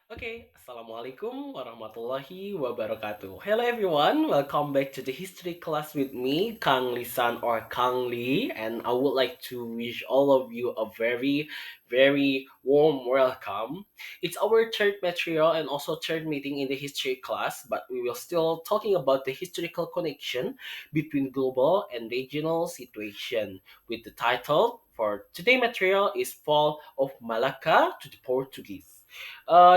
Okay, Assalamualaikum warahmatullahi wabarakatuh. Hello everyone, welcome back to the history class with me, Kang Lisan or Kang Lee, and I would like to wish all of you a very warm welcome. It's our third material and also third meeting in the history class, but we will still talking about the historical connection between global and regional situation with the title for today material is Fall of Malacca to the Portuguese.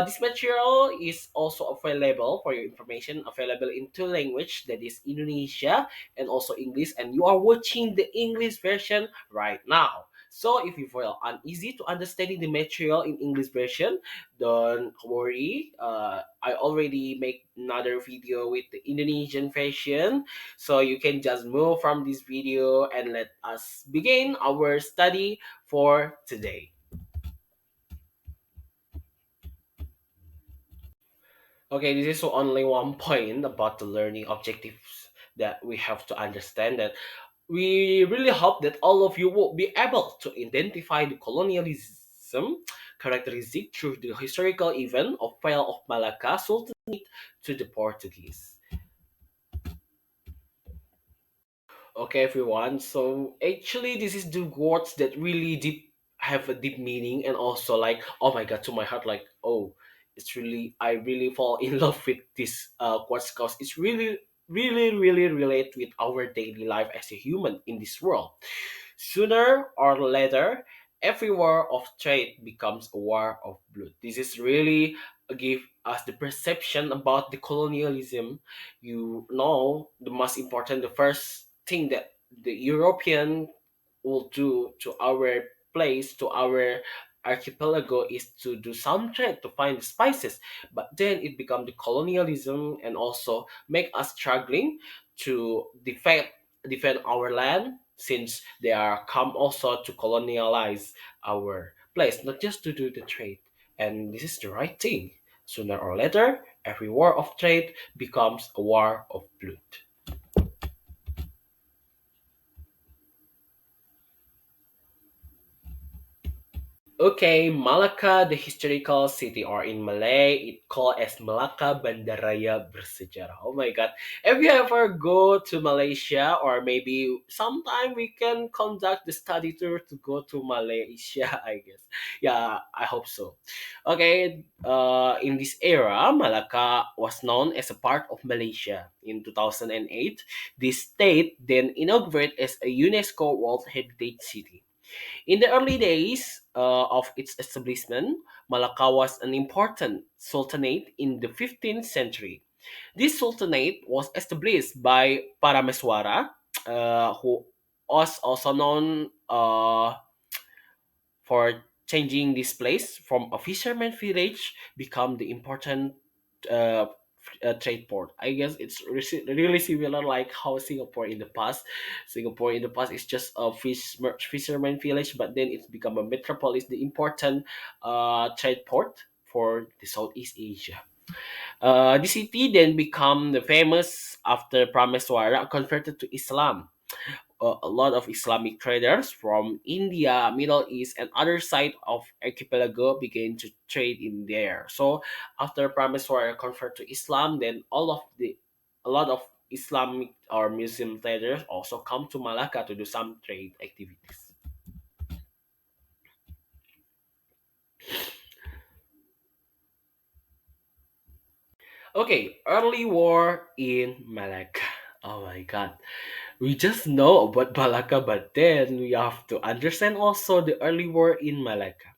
This material is also available for your information, available in two language that is Indonesia and also English, and you are watching the English version right now. So if you feel uneasy to understanding the material in English version, don't worry. I already make another video with the Indonesian version, so you can just move from this video and let us begin our study for today. Okay, this is only one point about the learning objectives that we have to understand that we really hope that all of you will be able to identify the colonialism characteristic through the historical event of fall of Malacca Sultanate to the Portuguese. Okay, everyone. So actually, this is the words that really deep have a deep meaning and also like oh my god to my heart like oh it's really I really fall in love with this quotes because it's really relate with our daily life as a human in this world. Sooner or later, every war of trade becomes a war of blood. This is really give us the perception about the colonialism. You know, the most important, the first thing that the European will do to our place, to our archipelago is to do some trade to find the spices. But then it become the colonialism and also make us struggling to defend our land since they are come also to colonialize our place, not just to do the trade. And this is the right thing. Sooner or later, every war of trade becomes a war of blood. Okay, Malacca, the historical city, or in Malay, it called as Malacca Bandaraya Bersejarah. Oh my God! If you ever go to Malaysia, or maybe sometime we can conduct the study tour to go to Malaysia, I guess. Yeah, I hope so. Okay, in this era, Malacca was known as a part of Malaysia. In 2008, this state then inaugurated as a UNESCO World Heritage City. In the early days of its establishment, Malacca was an important sultanate in the 15th century. This sultanate was established by Parameswara, who was also known for changing this place from a fisherman village become the important uh, trade port. I guess it's really similar like how Singapore in the past. Singapore in the past is just a fisherman village, but then it's become a metropolis, the important trade port for the Southeast Asia. The city then become the famous after Prameswara converted to Islam. A lot of Islamic traders from India, Middle East, and other side of archipelago began to trade in there. So after Prameswara convert to Islam, then a lot of Islamic or Muslim traders also come to Malacca to do some trade activities. Okay, early war in Malacca. Oh my god. We just know about Malacca, but then we have to understand also the early war in Malacca.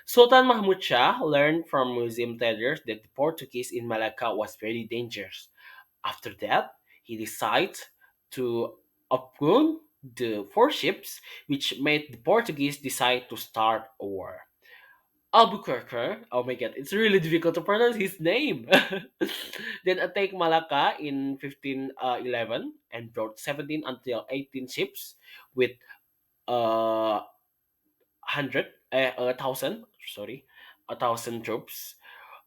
Sultan Mahmud Shah learned from Muslim traders that the Portuguese in Malacca was very dangerous. After that, he decided to upgun the four ships, which made the Portuguese decide to start a war. Albuquerque, oh my god, it's really difficult to pronounce his name. Then attacked Malacca in 1511 and brought 17 until 18 ships with uh, 1,000 troops.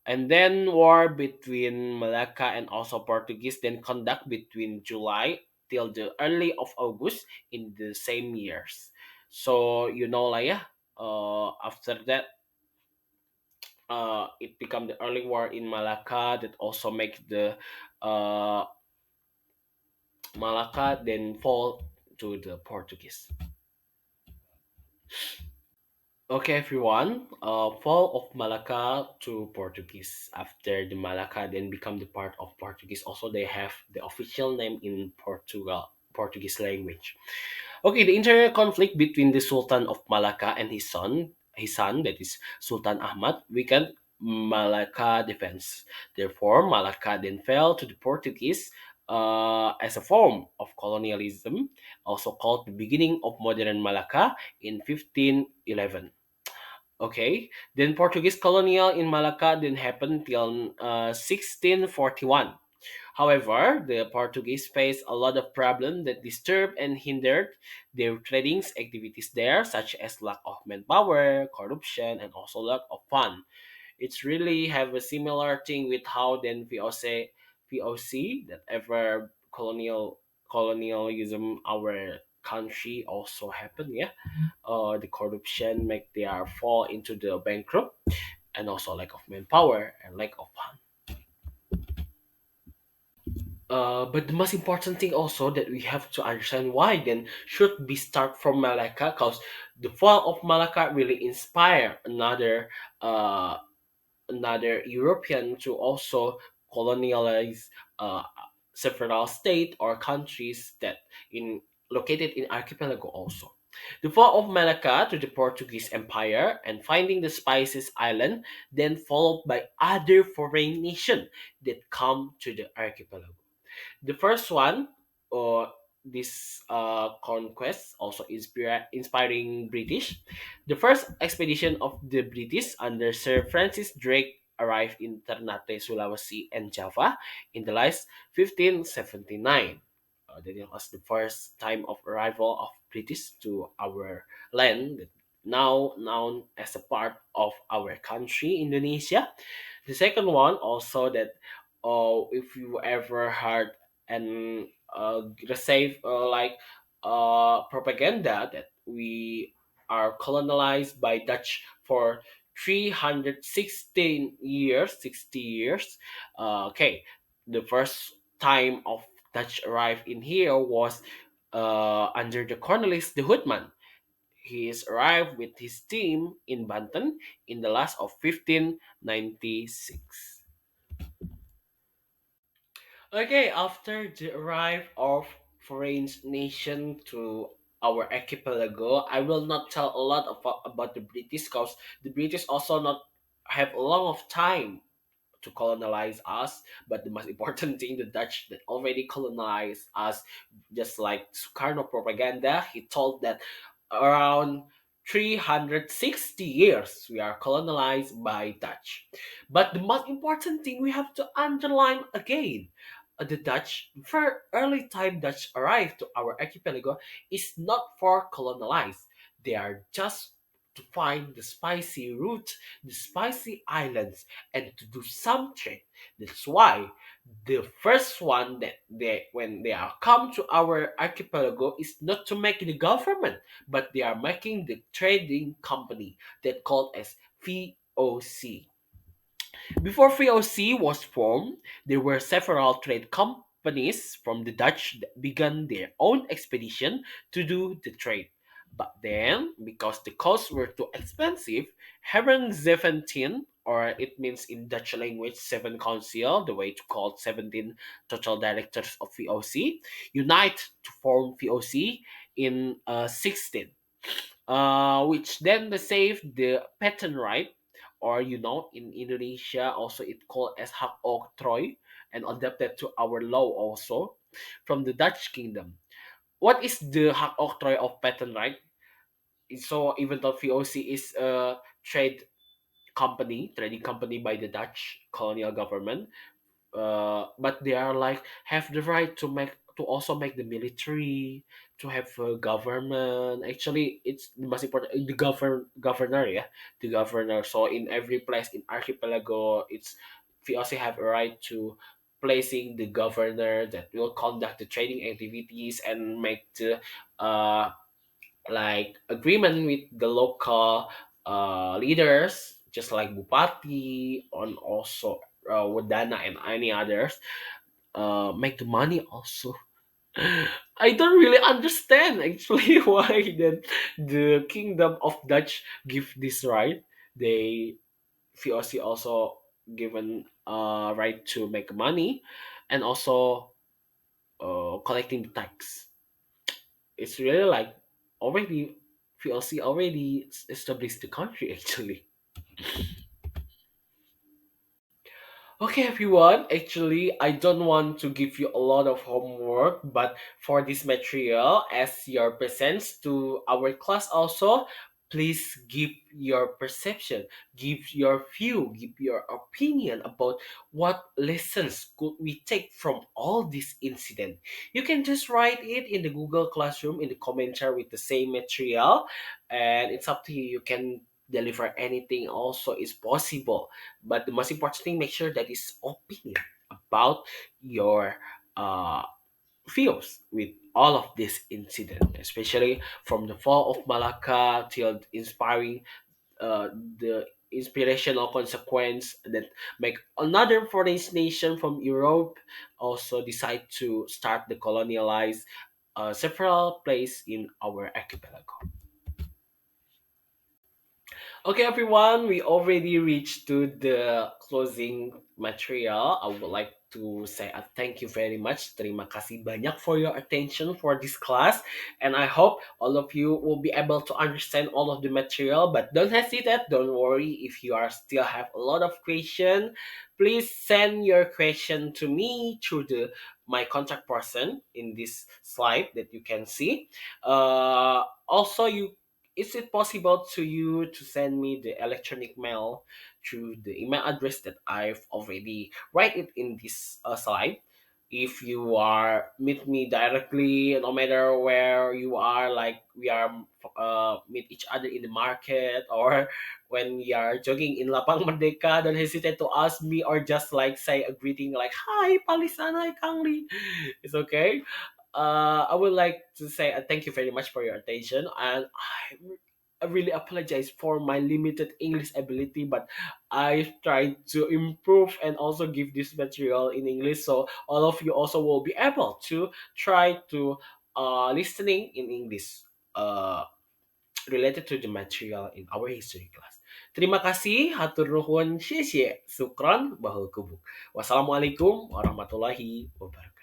And then war between Malacca and also Portuguese then conduct between July till the early of August in the same years. So you know lah yeah, after that it become the early war in Malacca that also make the uh, Malacca then fall to the Portuguese. Okay, everyone. Fall of Malacca to Portuguese. After the Malacca then become the part of Portuguese. Also, they have the official name in Portugal, Portuguese language. Okay, the internal conflict between the Sultan of Malacca and his son that is Sultan Ahmad, weakened Malacca defense. Therefore, Malacca then fell to the Portuguese as a form of colonialism, also called the beginning of modern Malacca in 1511. Okay, then Portuguese colonial in Malacca didn't happen till 1641. However, the Portuguese faced a lot of problems that disturbed and hindered their trading activities there, such as lack of manpower, corruption, and also lack of fund. It's really have a similar thing with how then VOC that ever colonialism our country also happened. Yeah, the corruption make their fall into the bankrupt, and also lack of manpower and lack of fund. But the most important thing also that we have to understand why then should be start from Malacca, because the fall of Malacca really inspire uh, another European to also colonialize several states or countries that in located in archipelago also. The fall of Malacca to the Portuguese Empire and finding the Spices Island, then followed by other foreign nations that come to the archipelago. The first one, or this conquest, also inspiring British. The first expedition of the British under Sir Francis Drake arrived in Ternate, Sulawesi, and Java in the last 1579. That was the first time of arrival of British to our land, now known as a part of our country, Indonesia. The second one also that if you ever heard and receive propaganda that we are colonized by Dutch for 316 years, 60 years. Okay, the first time of Dutch arrived in here was under the Cornelis de Hoodman. He is arrived with his team in Banten in the last of 1596. Okay, after the arrival of foreign nation to our archipelago, I will not tell a lot about the British because the British also not have a lot of time to colonize us. But the most important thing, the Dutch that already colonized us, just like Sukarno propaganda, he told that around 360 years we are colonized by Dutch. But the most important thing we have to underline again, the Dutch, very early time Dutch arrived to our archipelago is not for colonize. They are just to find the spicy root, the spicy islands, and to do some trade. That's why the first one that they when they are come to our archipelago is not to make the government, but they are making the trading company that called as VOC. Before VOC was formed, there were several trade companies from the Dutch that began their own expedition to do the trade. But then, because the costs were too expensive, Heeren 17, or it means in Dutch language, seven council, the way to call 17 total directors of VOC, unite to form VOC in 16, which then they saved the patent right, or in Indonesia also it called as hak oktroy, and adapted to our law also from the Dutch kingdom. What is the hak oktroy of patent right? So even though VOC is a trading company by the Dutch colonial government, but they are like have the right to also make the military, to have a government. Actually, it's the most important, the governor, yeah, the governor. So in every place in archipelago, we also have a right to placing the governor that will conduct the trading activities and make the like agreement with the local leaders just like Bupati and also Wadana and any others make the money also. I don't really understand actually why the kingdom of Dutch give this right. They VOC also given right to make money and also collecting the tax. It's really like already VOC already established the country actually. Okay, everyone. Actually, I don't want to give you a lot of homework, but for this material, as your presence to our class also, please give your perception, give your view, give your opinion about what lessons could we take from all this incident. You can just write it in the Google Classroom in the commentary with the same material, and it's up to you. You can deliver anything also is possible, but the most important thing, make sure that is opinion about your uh, feels with all of this incident, especially from the fall of Malacca till inspiring the inspirational consequence that make another foreign nation from Europe also decide to start the colonialize several places in our archipelago. Okay, everyone, we already reached to the closing material. I would like to say a thank you very much. Terima kasih banyak for your attention for this class, and I hope all of you will be able to understand all of the material. But don't hesitate, don't worry if you are still have a lot of question. Please send your question to me through the my contact person in this slide that you can see. Also, you is it possible to you to send me the electronic mail through the email address that I've already write it in this slide? If you are meet me directly, no matter where you are, like we are meet each other in the market or when we are jogging in Lapang Merdeka, don't hesitate to ask me or just like say a greeting like "Hi, Palisanay Kangli." It's okay. I would like to say thank you very much for your attention, and I really apologize for my limited English ability, but I tried to improve and also give this material in English, so all of you also will be able to try to listening in English. Related to the material in our history class. Terima kasih, hatur nuhun, syekh, syekh, sukron, bahul kubuk. Wassalamualaikum warahmatullahi wabarakatuh.